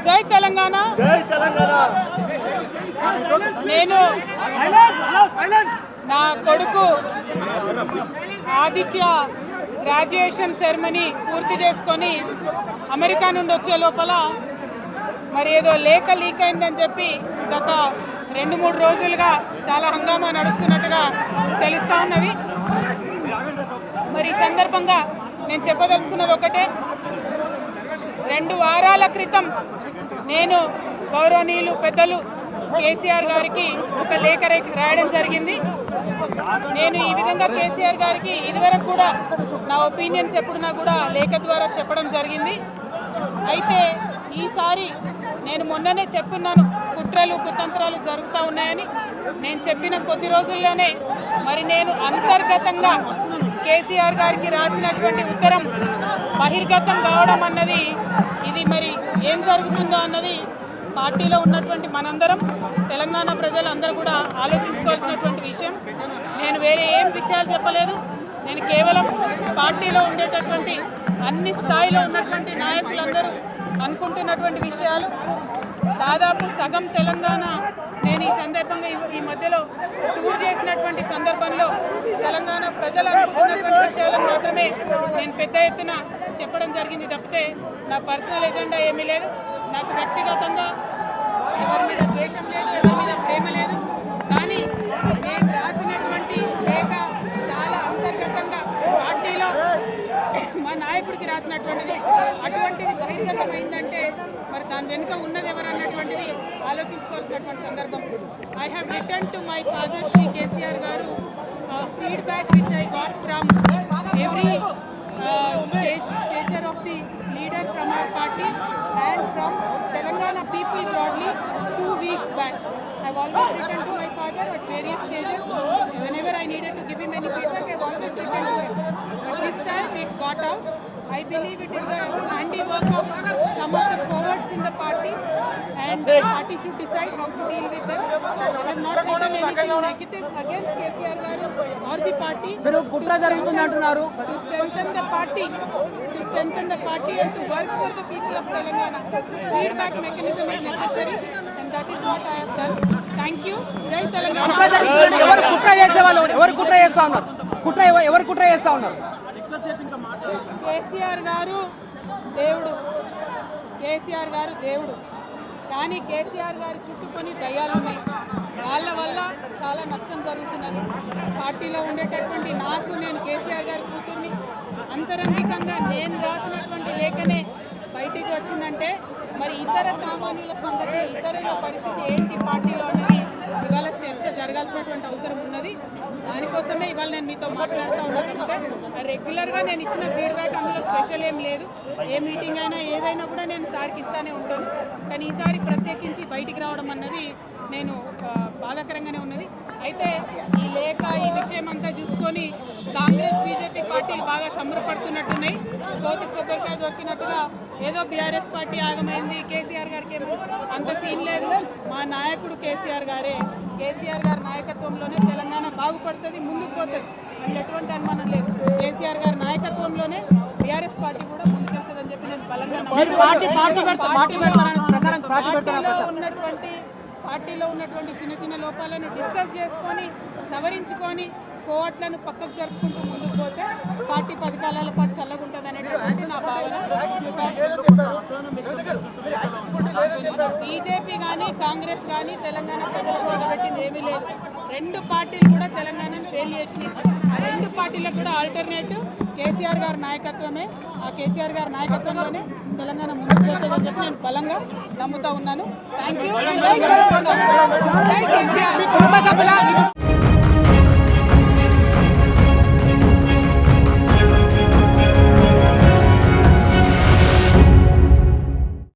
జై తెలంగాణ. నేను నా కొడుకు ఆదిత్య గ్రాడ్యుయేషన్ సెరమనీ పూర్తి చేసుకొని అమెరికా నుండి వచ్చే లోపల మరి ఏదో లేఖ లీక్ అయిందని చెప్పి గత 2-3 రోజులుగా చాలా హంగామా నడుస్తున్నట్టుగా తెలుస్తూ ఉన్నది. మరి ఈ సందర్భంగా నేను చెప్పదలుచుకున్నది ఒకటే, 2 వారాల క్రితం నేను గౌరవనీయులు పెద్దలు కేసీఆర్ గారికి ఒక లేఖ రాయడం జరిగింది. నేను ఈ విధంగా కేసీఆర్ గారికి ఇదివరకు కూడా నా ఒపీనియన్స్ ఎప్పుడున్నా కూడా లేఖ ద్వారా చెప్పడం జరిగింది. అయితే ఈసారి నేను మొన్ననే చెప్పున్నాను, కుట్రలు కుతంత్రాలు జరుగుతూ ఉన్నాయని. నేను చెప్పిన కొద్ది రోజుల్లోనే మరి నేను అంతర్గతంగా కేసీఆర్ గారికి రాసినటువంటి ఉత్తరం బహిర్గతం కావడం అన్నది, ఇది మరి ఏం జరుగుతుందో అన్నది పార్టీలో ఉన్నటువంటి మనందరం, తెలంగాణ ప్రజలందరూ కూడా ఆలోచించుకోవాల్సినటువంటి విషయం. నేను వేరే ఏం విషయాలు చెప్పలేదు. నేను కేవలం పార్టీలో ఉండేటటువంటి అన్ని స్థాయిలో ఉన్నటువంటి నాయకులందరూ అనుకుంటున్నటువంటి విషయాలు. దాదాపు సగం తెలంగాణ నేను ఈ సందర్భంగా ఈ మధ్యలో టూర్ చేసినటువంటి సందర్భంలో తెలంగాణ ప్రజలు అనుకుంటున్నటువంటి విషయాలను మాత్రమే నేను పెద్ద ఎత్తున చెప్పడం జరిగింది తప్పితే నా పర్సనల్ ఎజెండా ఏమీ లేదు. నాకు వ్యక్తిగతంగా ఎవరి మీద ద్వేషం లేదు, ఎవరి మీద ప్రేమ లేదు. కానీ నేను రాసినటువంటి లేఖ చాలా అంతర్గతంగా పార్టీలో మా నాయకుడికి రాసినటువంటిది. అటువంటిది బహిర్గతమైందంటే మరి దాని వెనుక ఉన్నది ఎవరు అన్నటువంటిది ఆలోచించుకోవాల్సినటువంటి సందర్భం. I have return to my father Sri KCR గారు feedback which I got from every stature of the leader from our party and from Telangana people broadly 2 weeks back. I have always written to my father at various stages. Whenever I needed to give him any feedback, I have always written to him. But this time it got out. I believe it is the handiwork of some of the cowards in the party, and the party should decide how to deal with them. I have not written anything negative against KCR garu or the party. Pero kutra jarugutund antunnaru. To strengthen the party and to work for the people of Telangana. Feedback mechanism is necessary, and that is what I have done. Thank you. Jai Telangana. Evaru kutra chese vallu evaru kutra chesta unnaru evaru kutra chesta unnaru. KCR గారు దేవుడు, కేసీఆర్ గారు దేవుడు. కానీ కేసీఆర్ గారి చుట్టుకొని దయ్యాలు ఉన్నాయి. వాళ్ళ వల్ల చాలా నష్టం జరుగుతున్నది. పార్టీలో ఉండేటటువంటి నాకు, నేను కేసీఆర్ గారి కూతుర్ని, అంతరంగికంగా నేను రాసినటువంటి లేఖనే బయటికి వచ్చిందంటే మరి ఇతర సామాన్యుల సంగతి, ఇతరుల పరిస్థితి ఏంటి పార్టీలో అనేది ఇవాళ చర్చ జరగాల్సినటువంటి అవసరం ఉన్నది. దానికోసమే ఇవాళ నేను మీతో మాట్లాడుతూ ఉన్నానంటే రెగ్యులర్గా నేను ఇచ్చిన ఫీడ్బ్యాక్ అందులో స్పెషల్ ఏం లేదు. ఏ మీటింగ్ అయినా ఏదైనా కూడా నేను సార్కి ఇస్తానే ఉంటాను. కానీ ఈసారి ప్రత్యేకించి బయటికి రావడం అన్నది నేను బాధాకరంగానే ఉన్నది. అయితే ఈ లేఖ, ఈ విషయం అంతా చూసుకొని కాంగ్రెస్ బీజేపీ పార్టీలు బాగా సంబరపడుతున్నట్టున్నాయి. కోతి కొబ్బరికాయ దొరికినట్టుగా ఏదో బీఆర్ఎస్ పార్టీ ఆగమైంది, కేసీఆర్ గారికి ఏమో అంత సీన్ లేదు. మా నాయకుడు కేసీఆర్ గారే, కేసీఆర్ గారి నాయకత్వంలోనే తెలంగాణ బాగుపడుతుంది, ముందుకు పోతుంది. అందులో ఎటువంటి అనుమానం లేదు. కేసీఆర్ గారి నాయకత్వంలోనే బీఆర్ఎస్ పార్టీ కూడా ముందుకెళ్తుందని చెప్పి నేను బలంగా పార్టీలో ఉన్నటువంటి చిన్న చిన్న లోపాలను డిస్కస్ చేసుకొని సవరించుకొని కోవట్లను పక్కకు జరుపుకుంటూ ముందుకు పోతే పార్టీ 10 కాలాల పాటు చల్లగుంటుంది అనేటువంటి నా భావన. బీజేపీ కానీ కాంగ్రెస్ కానీ తెలంగాణ ప్రజలకు మొదలుపెట్టింది ఏమీ లేదు. 2 పార్టీలు కూడా తెలంగాణను ఫెయిల్ చేసినాయి. ఆ 2 పార్టీలకు కూడా ఆల్టర్నేటివ్ కేసీఆర్ గారి నాయకత్వమే. ఆ కేసీఆర్ గారి నాయకత్వంలోనే తెలంగాణ ముందుకు పోతుందని చెప్పి నేను బలంగా నమ్ముతా ఉన్నాను. Thank you.